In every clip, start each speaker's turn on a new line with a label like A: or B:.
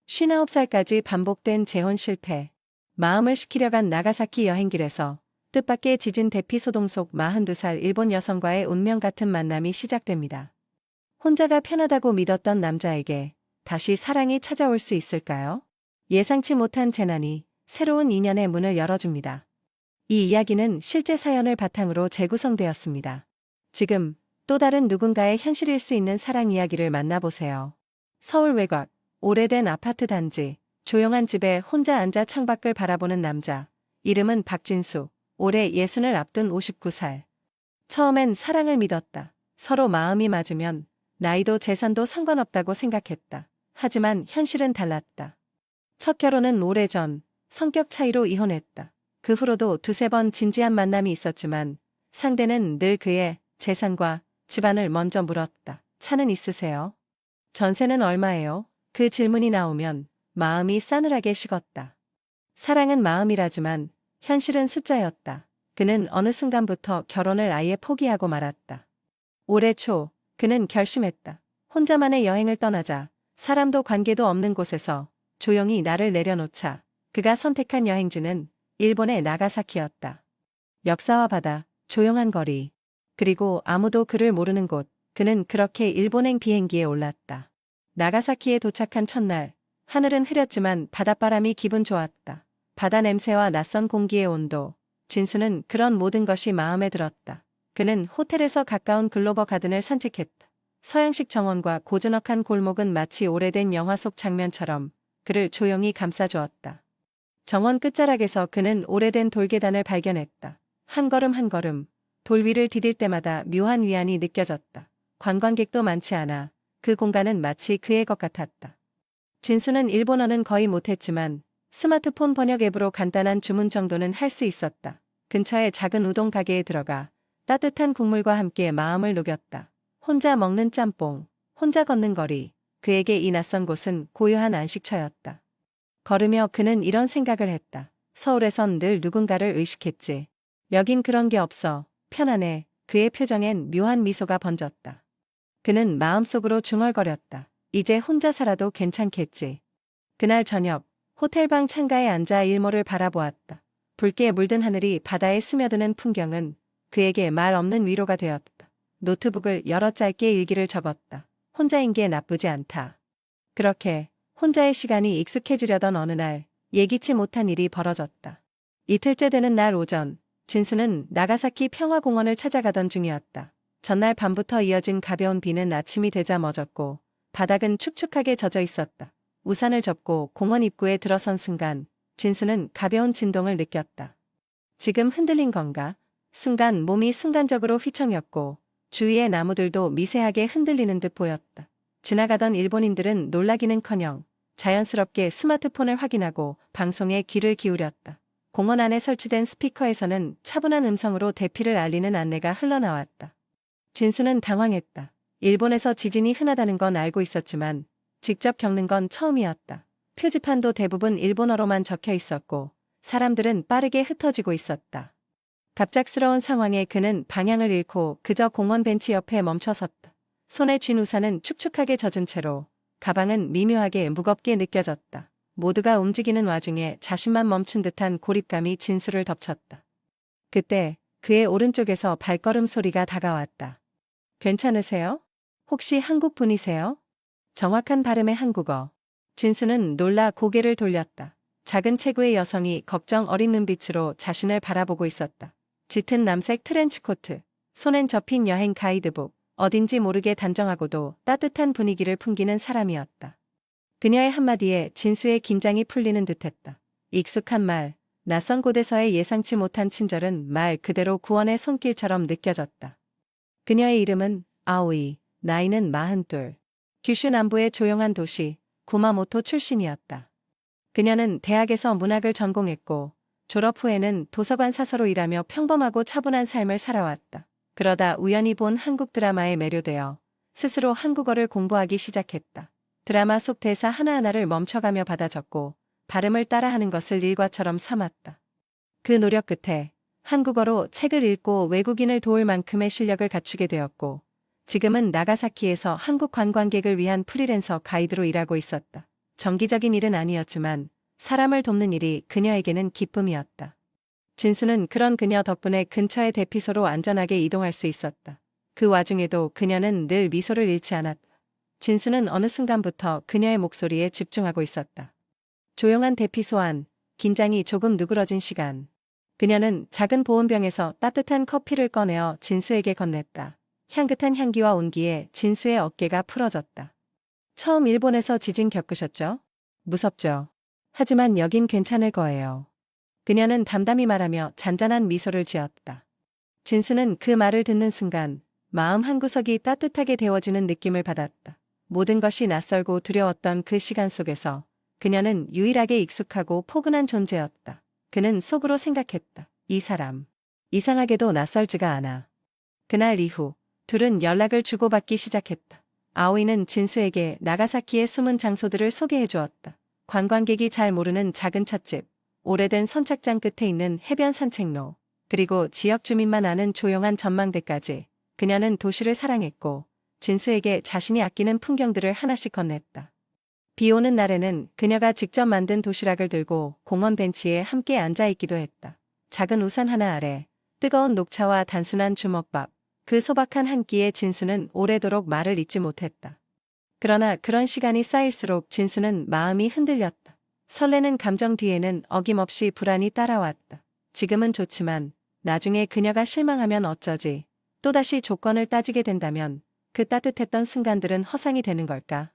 A: 59살까지 반복된 재혼 실패. 마음을 식히려간 나가사키 여행길에서 뜻밖의 지진 대피 소동 속 42살 일본 여성과의 운명 같은 만남이 시작됩니다. 혼자가 편하다고 믿었던 남자에게 다시 사랑이 찾아올 수 있을까요? 예상치 못한 재난이 새로운 인연의 문을 열어줍니다. 이 이야기는 실제 사연을 바탕으로 재구성되었습니다. 지금 또 다른 누군가의 현실일 수 있는 사랑 이야기를 만나보세요. 서울 외곽, 오래된 아파트 단지, 조용한 집에 혼자 앉아 창밖을 바라보는 남자. 이름은 박진수, 올해 60을 앞둔 59살. 처음엔 사랑을 믿었다. 서로 마음이 맞으면 나이도 재산도 상관없다고 생각했다. 하지만 현실은 달랐다. 첫 결혼은 오래전, 성격 차이로 이혼했다. 그 후로도 두세 번 진지한 만남이 있었지만 상대는 늘 그의 재산과 집안을 먼저 물었다. 차는 있으세요? 전세는 얼마예요? 그 질문이 나오면 마음이 싸늘하게 식었다. 사랑은 마음이라지만 현실은 숫자였다. 그는 어느 순간부터 결혼을 아예 포기하고 말았다. 올해 초 그는 결심했다. 혼자만의 여행을 떠나자. 사람도 관계도 없는 곳에서 조용히 나를 내려놓자. 그가 선택한 여행지는 일본의 나가사키였다. 역사와 바다, 조용한 거리, 그리고 아무도 그를 모르는 곳. 그는 그렇게 일본행 비행기에 올랐다. 나가사키에 도착한 첫날, 하늘은 흐렸지만 바닷바람이 기분 좋았다. 바다 냄새와 낯선 공기의 온도, 진수는 그런 모든 것이 마음에 들었다. 그는 호텔에서 가까운 글로버 가든을 산책했다. 서양식 정원과 고즈넉한 골목은 마치 오래된 영화 속 장면처럼 그를 조용히 감싸주었다. 정원 끝자락에서 그는 오래된 돌계단을 발견했다. 한 걸음 한 걸음, 돌 위를 디딜 때마다 묘한 위안이 느껴졌다. 관광객도 많지 않아 그 공간은 마치 그의 것 같았다. 진수는 일본어는 거의 못했지만 스마트폰 번역 앱으로 간단한 주문 정도는 할 수 있었다. 근처의 작은 우동 가게에 들어가 따뜻한 국물과 함께 마음을 녹였다. 혼자 먹는 짬뽕, 혼자 걷는 거리, 그에게 이 낯선 곳은 고요한 안식처였다. 걸으며 그는 이런 생각을 했다. 서울에선 늘 누군가를 의식했지. 여긴 그런 게 없어. 편안해. 그의 표정엔 묘한 미소가 번졌다. 그는 마음속으로 중얼거렸다. 이제 혼자 살아도 괜찮겠지. 그날 저녁, 호텔방 창가에 앉아 일몰을 바라보았다. 붉게 물든 하늘이 바다에 스며드는 풍경은 그에게 말 없는 위로가 되었다. 노트북을 열어 짧게 일기를 적었다. 혼자인 게 나쁘지 않다. 그렇게 혼자의 시간이 익숙해지려던 어느 날, 예기치 못한 일이 벌어졌다. 이틀째 되는 날 오전, 진수는 나가사키 평화공원을 찾아가던 중이었다. 전날 밤부터 이어진 가벼운 비는 아침이 되자 멎었고 바닥은 축축하게 젖어 있었다. 우산을 접고 공원 입구에 들어선 순간 진수는 가벼운 진동을 느꼈다. 지금 흔들린 건가? 순간 몸이 순간적으로 휘청였고 주위의 나무들도 미세하게 흔들리는 듯 보였다. 지나가던 일본인들은 놀라기는커녕 자연스럽게 스마트폰을 확인하고 방송에 귀를 기울였다. 공원 안에 설치된 스피커에서는 차분한 음성으로 대피를 알리는 안내가 흘러나왔다. 진수는 당황했다. 일본에서 지진이 흔하다는 건 알고 있었지만 직접 겪는 건 처음이었다. 표지판도 대부분 일본어로만 적혀 있었고 사람들은 빠르게 흩어지고 있었다. 갑작스러운 상황에 그는 방향을 잃고 그저 공원 벤치 옆에 멈춰섰다. 손에 쥔 우산은 축축하게 젖은 채로 가방은 미묘하게 무겁게 느껴졌다. 모두가 움직이는 와중에 자신만 멈춘 듯한 고립감이 진수를 덮쳤다. 그때 그의 오른쪽에서 발걸음 소리가 다가왔다. 괜찮으세요? 혹시 한국 분이세요? 정확한 발음의 한국어. 진수는 놀라 고개를 돌렸다. 작은 체구의 여성이 걱정 어린 눈빛으로 자신을 바라보고 있었다. 짙은 남색 트렌치코트, 손엔 접힌 여행 가이드북, 어딘지 모르게 단정하고도 따뜻한 분위기를 풍기는 사람이었다. 그녀의 한마디에 진수의 긴장이 풀리는 듯했다. 익숙한 말, 낯선 곳에서의 예상치 못한 친절은 말 그대로 구원의 손길처럼 느껴졌다. 그녀의 이름은 아오이, 나이는 42. 규슈 남부의 조용한 도시, 구마모토 출신이었다. 그녀는 대학에서 문학을 전공했고 졸업 후에는 도서관 사서로 일하며 평범하고 차분한 삶을 살아왔다. 그러다 우연히 본 한국 드라마에 매료되어 스스로 한국어를 공부하기 시작했다. 드라마 속 대사 하나하나를 멈춰가며 받아 적고 발음을 따라하는 것을 일과처럼 삼았다. 그 노력 끝에 한국어로 책을 읽고 외국인을 도울 만큼의 실력을 갖추게 되었고 지금은 나가사키에서 한국 관광객을 위한 프리랜서 가이드로 일하고 있었다. 정기적인 일은 아니었지만 사람을 돕는 일이 그녀에게는 기쁨이었다. 진수는 그런 그녀 덕분에 근처의 대피소로 안전하게 이동할 수 있었다. 그 와중에도 그녀는 늘 미소를 잃지 않았다. 진수는 어느 순간부터 그녀의 목소리에 집중하고 있었다. 조용한 대피소 안, 긴장이 조금 누그러진 시간. 그녀는 작은 보온병에서 따뜻한 커피를 꺼내어 진수에게 건넸다. 향긋한 향기와 온기에 진수의 어깨가 풀어졌다. 처음 일본에서 지진 겪으셨죠? 무섭죠? 하지만 여긴 괜찮을 거예요. 그녀는 담담히 말하며 잔잔한 미소를 지었다. 진수는 그 말을 듣는 순간 마음 한구석이 따뜻하게 데워지는 느낌을 받았다. 모든 것이 낯설고 두려웠던 그 시간 속에서 그녀는 유일하게 익숙하고 포근한 존재였다. 그는 속으로 생각했다. 이 사람. 이상하게도 낯설지가 않아. 그날 이후 둘은 연락을 주고받기 시작했다. 아오이는 진수에게 나가사키의 숨은 장소들을 소개해 주었다. 관광객이 잘 모르는 작은 찻집, 오래된 선착장 끝에 있는 해변 산책로, 그리고 지역 주민만 아는 조용한 전망대까지. 그녀는 도시를 사랑했고 진수에게 자신이 아끼는 풍경들을 하나씩 건넸다. 비 오는 날에는 그녀가 직접 만든 도시락을 들고 공원 벤치에 함께 앉아있기도 했다. 작은 우산 하나 아래 뜨거운 녹차와 단순한 주먹밥, 그 소박한 한 끼에 진수는 오래도록 말을 잇지 못했다. 그러나 그런 시간이 쌓일수록 진수는 마음이 흔들렸다. 설레는 감정 뒤에는 어김없이 불안이 따라왔다. 지금은 좋지만 나중에 그녀가 실망하면 어쩌지? 또다시 조건을 따지게 된다면 그 따뜻했던 순간들은 허상이 되는 걸까?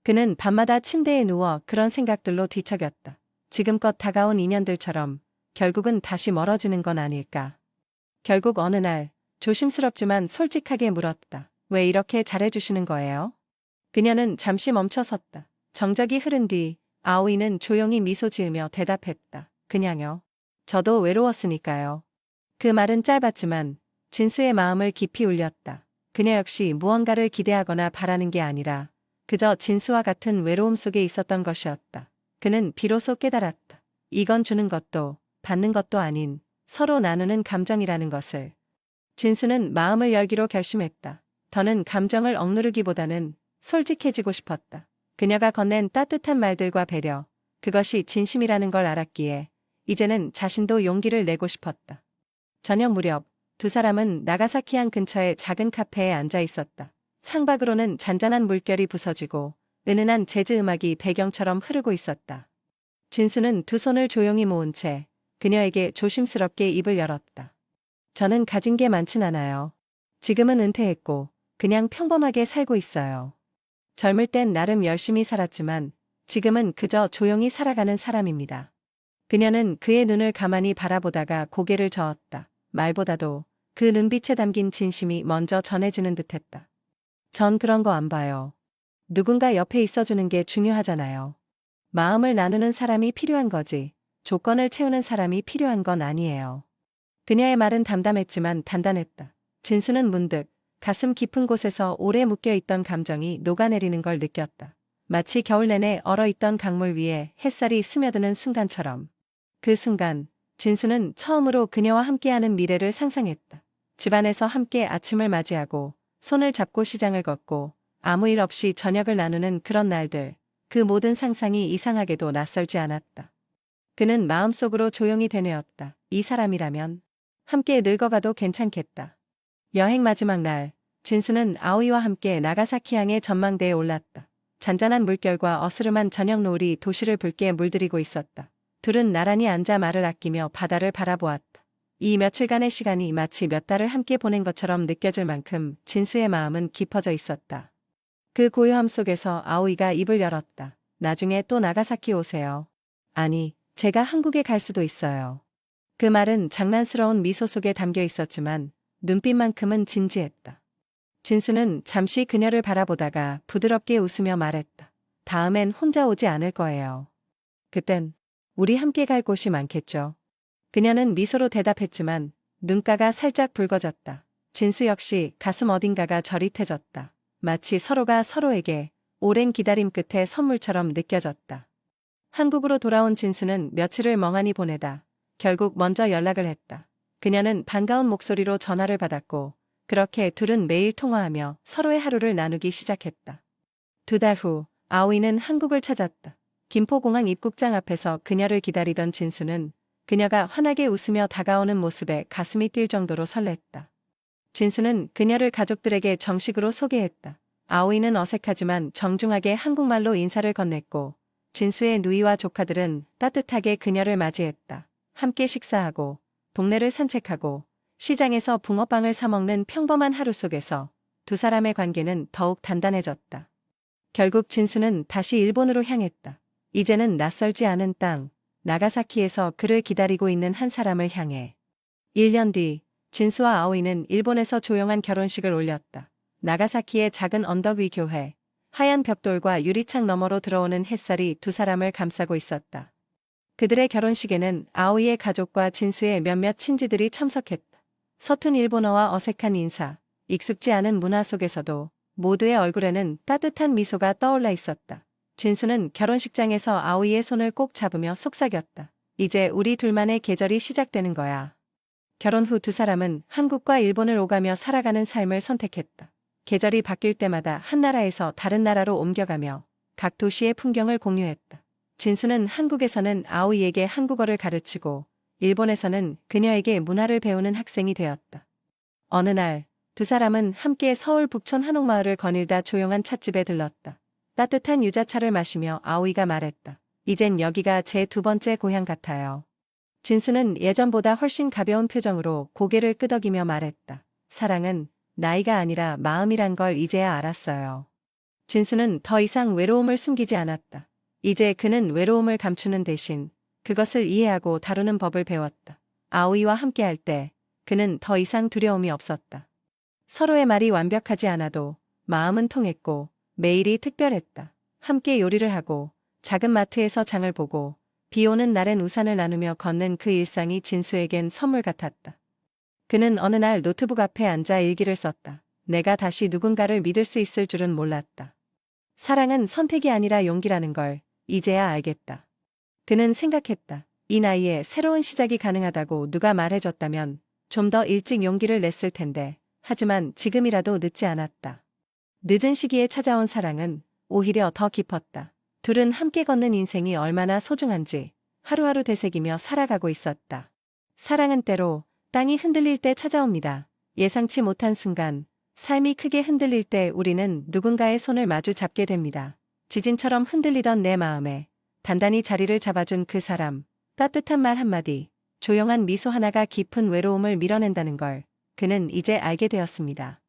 A: 그는 밤마다 침대에 누워 그런 생각들로 뒤척였다. 지금껏 다가온 인연들처럼 결국은 다시 멀어지는 건 아닐까? 결국 어느 날 조심스럽지만 솔직하게 물었다. 왜 이렇게 잘해주시는 거예요? 그녀는 잠시 멈춰섰다. 정적이 흐른 뒤 아오이는 조용히 미소 지으며 대답했다. 그냥요. 저도 외로웠으니까요. 그 말은 짧았지만 진수의 마음을 깊이 울렸다. 그녀 역시 무언가를 기대하거나 바라는 게 아니라 그저 진수와 같은 외로움 속에 있었던 것이었다. 그는 비로소 깨달았다. 이건 주는 것도 받는 것도 아닌 서로 나누는 감정이라는 것을. 진수는 마음을 열기로 결심했다. 더는 감정을 억누르기보다는 솔직해지고 싶었다. 그녀가 건넨 따뜻한 말들과 배려, 그것이 진심이라는 걸 알았기에 이제는 자신도 용기를 내고 싶었다. 저녁 무렵 두 사람은 나가사키항 근처의 작은 카페에 앉아 있었다. 창밖으로는 잔잔한 물결이 부서지고 은은한 재즈 음악이 배경처럼 흐르고 있었다. 진수는 두 손을 조용히 모은 채 그녀에게 조심스럽게 입을 열었다. 저는 가진 게 많진 않아요. 지금은 은퇴했고 그냥 평범하게 살고 있어요. 젊을 땐 나름 열심히 살았지만 지금은 그저 조용히 살아가는 사람입니다. 그녀는 그의 눈을 가만히 바라보다가 고개를 저었다. 말보다도 그 눈빛에 담긴 진심이 먼저 전해지는 듯했다. 전 그런 거 안 봐요. 누군가 옆에 있어주는 게 중요하잖아요. 마음을 나누는 사람이 필요한 거지, 조건을 채우는 사람이 필요한 건 아니에요. 그녀의 말은 담담했지만 단단했다. 진수는 문득 가슴 깊은 곳에서 오래 묶여있던 감정이 녹아내리는 걸 느꼈다. 마치 겨울 내내 얼어있던 강물 위에 햇살이 스며드는 순간처럼. 그 순간 진수는 처음으로 그녀와 함께하는 미래를 상상했다. 집안에서 함께 아침을 맞이하고 손을 잡고 시장을 걷고 아무 일 없이 저녁을 나누는 그런 날들. 그 모든 상상이 이상하게도 낯설지 않았다. 그는 마음속으로 조용히 되뇌었다. 이 사람이라면 함께 늙어가도 괜찮겠다. 여행 마지막 날, 진수는 아오이와 함께 나가사키항의 전망대에 올랐다. 잔잔한 물결과 어스름한 저녁 노을이 도시를 붉게 물들이고 있었다. 둘은 나란히 앉아 말을 아끼며 바다를 바라보았다. 이 며칠간의 시간이 마치 몇 달을 함께 보낸 것처럼 느껴질 만큼 진수의 마음은 깊어져 있었다. 그 고요함 속에서 아오이가 입을 열었다. 나중에 또 나가사키 오세요. 아니, 제가 한국에 갈 수도 있어요. 그 말은 장난스러운 미소 속에 담겨 있었지만 눈빛만큼은 진지했다. 진수는 잠시 그녀를 바라보다가 부드럽게 웃으며 말했다. 다음엔 혼자 오지 않을 거예요. 그땐 우리 함께 갈 곳이 많겠죠. 그녀는 미소로 대답했지만 눈가가 살짝 붉어졌다. 진수 역시 가슴 어딘가가 저릿해졌다. 마치 서로가 서로에게 오랜 기다림 끝에 선물처럼 느껴졌다. 한국으로 돌아온 진수는 며칠을 멍하니 보내다 결국 먼저 연락을 했다. 그녀는 반가운 목소리로 전화를 받았고 그렇게 둘은 매일 통화하며 서로의 하루를 나누기 시작했다. 2달 후 아오이는 한국을 찾았다. 김포공항 입국장 앞에서 그녀를 기다리던 진수는 그녀가 환하게 웃으며 다가오는 모습에 가슴이 뛸 정도로 설렜다. 진수는 그녀를 가족들에게 정식으로 소개했다. 아오이는 어색하지만 정중하게 한국말로 인사를 건넸고 진수의 누이와 조카들은 따뜻하게 그녀를 맞이했다. 함께 식사하고 동네를 산책하고 시장에서 붕어빵을 사 먹는 평범한 하루 속에서 두 사람의 관계는 더욱 단단해졌다. 결국 진수는 다시 일본으로 향했다. 이제는 낯설지 않은 땅, 나가사키에서 그를 기다리고 있는 한 사람을 향해. 1년 뒤 진수와 아오이는 일본에서 조용한 결혼식을 올렸다. 나가사키의 작은 언덕 위 교회, 하얀 벽돌과 유리창 너머로 들어오는 햇살이 두 사람을 감싸고 있었다. 그들의 결혼식에는 아오이의 가족과 진수의 몇몇 친지들이 참석했다. 서툰 일본어와 어색한 인사, 익숙지 않은 문화 속에서도 모두의 얼굴에는 따뜻한 미소가 떠올라 있었다. 진수는 결혼식장에서 아오이의 손을 꼭 잡으며 속삭였다. 이제 우리 둘만의 계절이 시작되는 거야. 결혼 후 두 사람은 한국과 일본을 오가며 살아가는 삶을 선택했다. 계절이 바뀔 때마다 한 나라에서 다른 나라로 옮겨가며 각 도시의 풍경을 공유했다. 진수는 한국에서는 아오이에게 한국어를 가르치고 일본에서는 그녀에게 문화를 배우는 학생이 되었다. 어느 날 두 사람은 함께 서울 북촌 한옥마을을 거닐다 조용한 찻집에 들렀다. 따뜻한 유자차를 마시며 아오이가 말했다. 이젠 여기가 제 두 번째 고향 같아요. 진수는 예전보다 훨씬 가벼운 표정으로 고개를 끄덕이며 말했다. 사랑은 나이가 아니라 마음이란 걸 이제야 알았어요. 진수는 더 이상 외로움을 숨기지 않았다. 이제 그는 외로움을 감추는 대신 그것을 이해하고 다루는 법을 배웠다. 아오이와 함께할 때 그는 더 이상 두려움이 없었다. 서로의 말이 완벽하지 않아도 마음은 통했고 매일이 특별했다. 함께 요리를 하고 작은 마트에서 장을 보고 비 오는 날엔 우산을 나누며 걷는 그 일상이 진수에겐 선물 같았다. 그는 어느 날 노트북 앞에 앉아 일기를 썼다. 내가 다시 누군가를 믿을 수 있을 줄은 몰랐다. 사랑은 선택이 아니라 용기라는 걸 이제야 알겠다. 그는 생각했다. 이 나이에 새로운 시작이 가능하다고 누가 말해줬다면 좀 더 일찍 용기를 냈을 텐데. 하지만 지금이라도 늦지 않았다. 늦은 시기에 찾아온 사랑은 오히려 더 깊었다. 둘은 함께 걷는 인생이 얼마나 소중한지 하루하루 되새기며 살아가고 있었다. 사랑은 때로 땅이 흔들릴 때 찾아옵니다. 예상치 못한 순간, 삶이 크게 흔들릴 때 우리는 누군가의 손을 마주 잡게 됩니다. 지진처럼 흔들리던 내 마음에 단단히 자리를 잡아준 그 사람, 따뜻한 말 한마디, 조용한 미소 하나가 깊은 외로움을 밀어낸다는 걸 그는 이제 알게 되었습니다.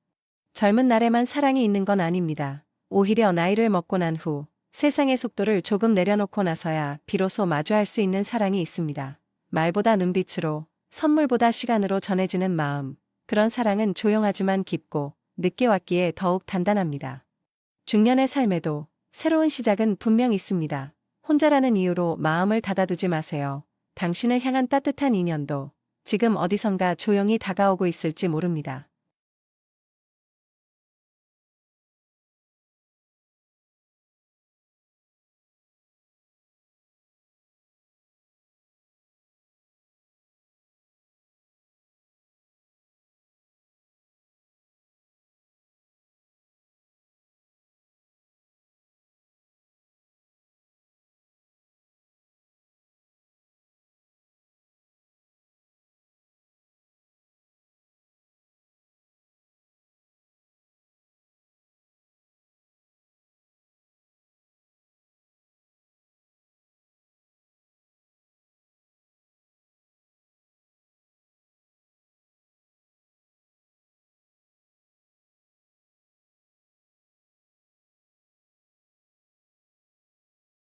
A: 젊은 날에만 사랑이 있는 건 아닙니다. 오히려 나이를 먹고 난 후 세상의 속도를 조금 내려놓고 나서야 비로소 마주할 수 있는 사랑이 있습니다. 말보다 눈빛으로, 선물보다 시간으로 전해지는 마음. 그런 사랑은 조용하지만 깊고 늦게 왔기에 더욱 단단합니다. 중년의 삶에도 새로운 시작은 분명 있습니다. 혼자라는 이유로 마음을 닫아두지 마세요. 당신을 향한 따뜻한 인연도 지금 어디선가 조용히 다가오고 있을지 모릅니다.